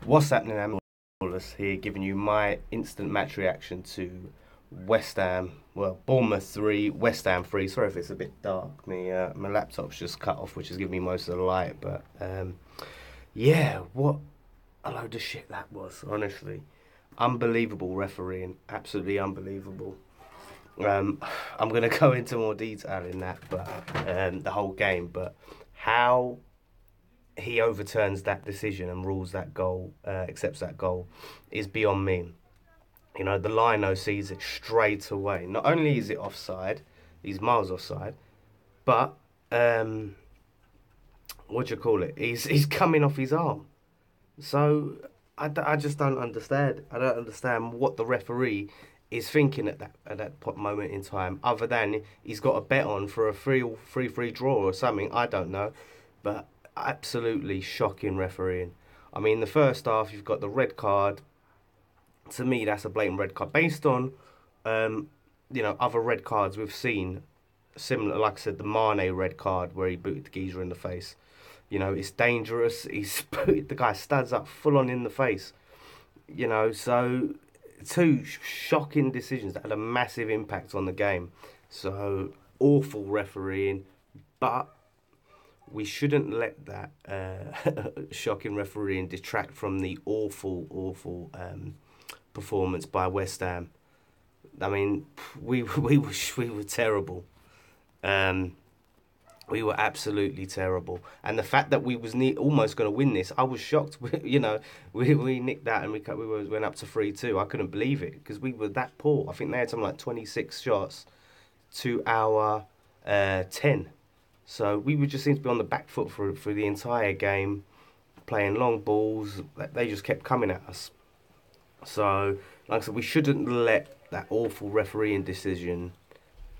What's happening, Wallace here, giving you my instant match reaction to West Ham. Well, Bournemouth 3, West Ham 3. Sorry if it's a bit dark. My laptop's just cut off, which is giving me most of the light. But yeah, what a load of shit that was. Honestly, unbelievable refereeing, absolutely unbelievable. I'm gonna go into more detail in that, but the whole game. But how he overturns that decision and rules that goal, accepts that goal, is beyond me. You know, the lino sees it straight away. Not only is it offside, he's miles offside, but what do you call it? He's coming off his arm. So I just don't understand. I don't understand what the referee is thinking at that moment in time. Other than he's got a bet on for a free draw or something. I don't know, but absolutely shocking refereeing. I mean, the first half you've got the red card. To me, that's a blatant red card based on, other red cards we've seen. Similar, like I said, the Mane red card where he booted the geezer in the face. You know, it's dangerous. He's booted the guy studs up full on in the face. You know, so two shocking decisions that had a massive impact on the game. So awful refereeing, but we shouldn't let that shocking refereeing detract from the awful performance by West Ham. I mean, we were terrible. We were absolutely terrible, and the fact that we was almost going to win this, I was shocked. You know, we nicked that and we went up to 3-2. I couldn't believe it because we were that poor. I think they had something like 26 shots to our 10. So we would just seem to be on the back foot for the entire game, playing long balls. They just kept coming at us. So, like I said, we shouldn't let that awful refereeing decision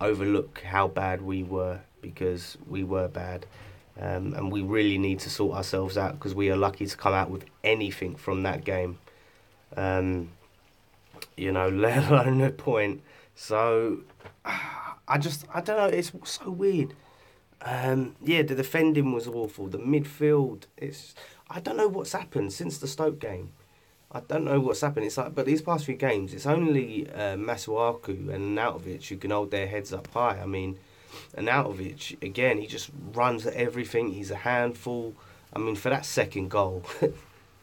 overlook how bad we were, because we were bad. And we really need to sort ourselves out because we are lucky to come out with anything from that game. You know, let alone a point. So, I don't know, it's so weird. Yeah, the defending was awful. The midfield, I don't know what's happened since the Stoke game. I don't know what's happened. It's like, but these past few games, it's only Masuaku and Nautovic who can hold their heads up high. I mean, Nautovic, again, he just runs at everything. He's a handful. I mean, for that second goal,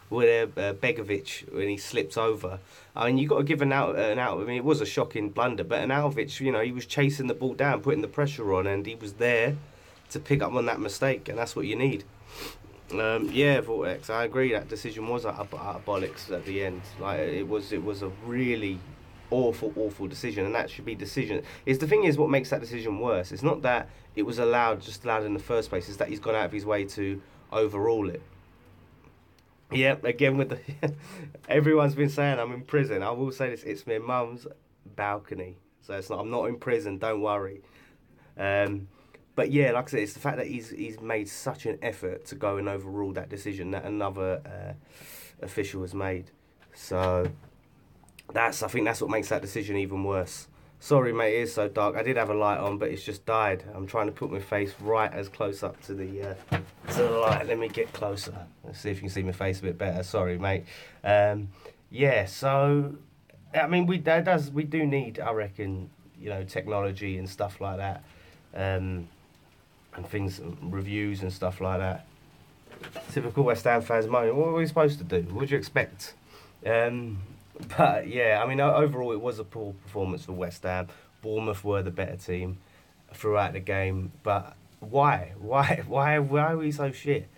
where Begovic, when he slips over, I mean, you got to give an out. I mean, it was a shocking blunder, but Nautovic, you know, he was chasing the ball down, putting the pressure on, and he was there to pick up on that mistake, and that's what you need. Yeah, Vortex, I agree that decision was out of bollocks at the end. Like it was a really awful decision, and that should be decision. The thing is what makes that decision worse. It's not that it was allowed in the first place. It's that he's gone out of his way to overrule it. Yeah, again with the everyone's been saying I'm in prison. I will say this: it's my mum's balcony, so it's not. I'm not in prison. Don't worry. But yeah, like I said, it's the fact that he's made such an effort to go and overrule that decision that another official has made. So I think that's what makes that decision even worse. Sorry, mate, it is so dark. I did have a light on, but it's just died. I'm trying to put my face right as close up to the light. Let me get closer. Let's see if you can see my face a bit better. Sorry, mate. Yeah. So I mean, we do need, I reckon, you know, technology and stuff like that. And things, reviews and stuff like that. Typical West Ham fans moaning, what are we supposed to do? What would you expect? But yeah, I mean, overall it was a poor performance for West Ham. Bournemouth were the better team throughout the game. But why? Why are we so shit?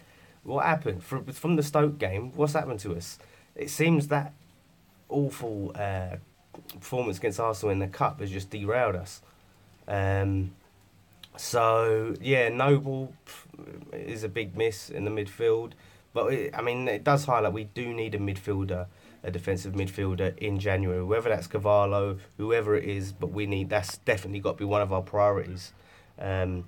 What happened? From the Stoke game, what's happened to us? It seems that awful performance against Arsenal in the Cup has just derailed us. So, yeah, Noble is a big miss in the midfield. But, it does highlight we do need a defensive midfielder in January. Whether that's Cavallo, whoever it is, but that's definitely got to be one of our priorities. Yeah,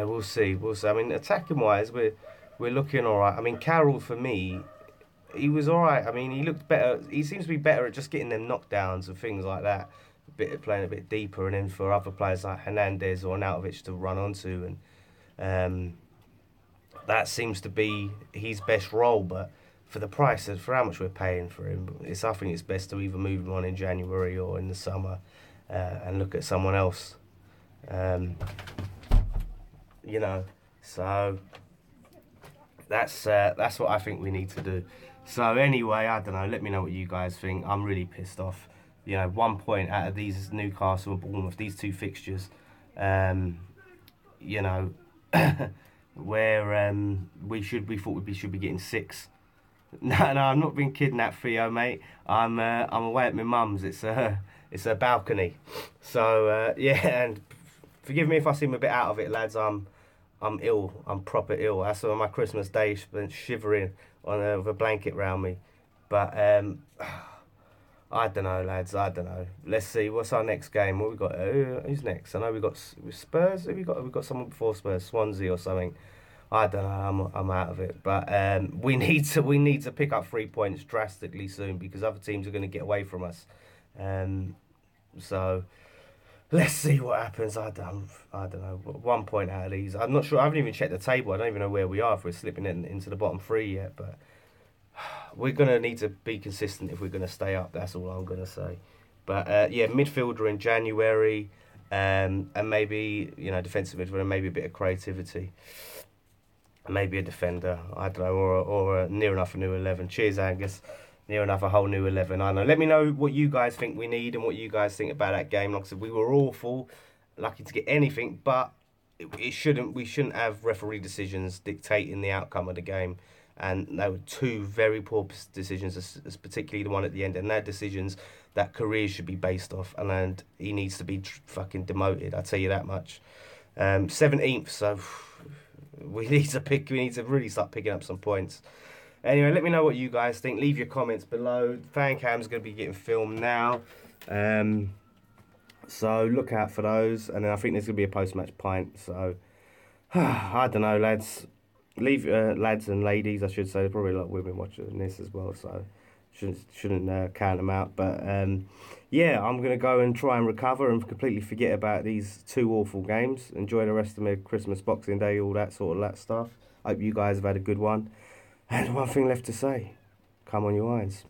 we'll see. I mean, attacking-wise, we're looking all right. I mean, Carroll, for me, he was all right. I mean, he looked better. He seems to be better at just getting them knockdowns and things like that. Playing a bit deeper, and then for other players like Hernandez or Nautovic to run onto, and that seems to be his best role. But for the price, for how much we're paying for him, I think it's best to either move him on in January or in the summer, and look at someone else. You know, so that's what I think we need to do. So anyway, I don't know. Let me know what you guys think. I'm really pissed off. You know, 1 point out of these Newcastle and Bournemouth, these two fixtures. You know, where we thought we should be getting 6. No, I'm not being kidnapped, Theo, mate. I'm away at my mum's. It's a balcony. So yeah, and forgive me if I seem a bit out of it, lads. I'm ill. I'm proper ill. That's on my Christmas day. Spent shivering with a blanket round me. But I don't know, lads. I don't know. Let's see. What's our next game? What we got? Who's next? I know we got Spurs. Have we got someone before Spurs? Swansea or something. I don't know. I'm out of it. But we need to pick up 3 points drastically soon because other teams are going to get away from us. So let's see what happens. I don't know. 1 point out of these. I'm not sure. I haven't even checked the table. I don't even know where we are if we're slipping into the bottom 3 yet. But we're going to need to be consistent if we're going to stay up. That's all I'm going to say. But yeah, midfielder in January, and maybe, you know, defensive midfielder, maybe a bit of creativity. Maybe a defender, I don't know, or near enough a new 11. Cheers, Angus. Near enough a whole new 11. I don't know. Let me know what you guys think we need and what you guys think about that game. Like I said, we were awful, lucky to get anything, but we shouldn't have referee decisions dictating the outcome of the game. And they were 2 very poor decisions, as particularly the one at the end. And they're decisions that careers should be based off. And he needs to be fucking demoted. I'll tell you that much. 17th, so we need to really start picking up some points. Anyway, let me know what you guys think. Leave your comments below. Fan cam's going to be getting filmed now. So look out for those. And then I think there's going to be a post-match pint. So I don't know, lads. Leave lads and ladies, I should say. There's probably a lot of women watching this as well, so shouldn't count them out. But yeah, I'm gonna go and try and recover and completely forget about these 2 awful games. Enjoy the rest of my Christmas, Boxing Day, all that sort of that stuff. Hope you guys have had a good one. And one thing left to say: come on, you irons.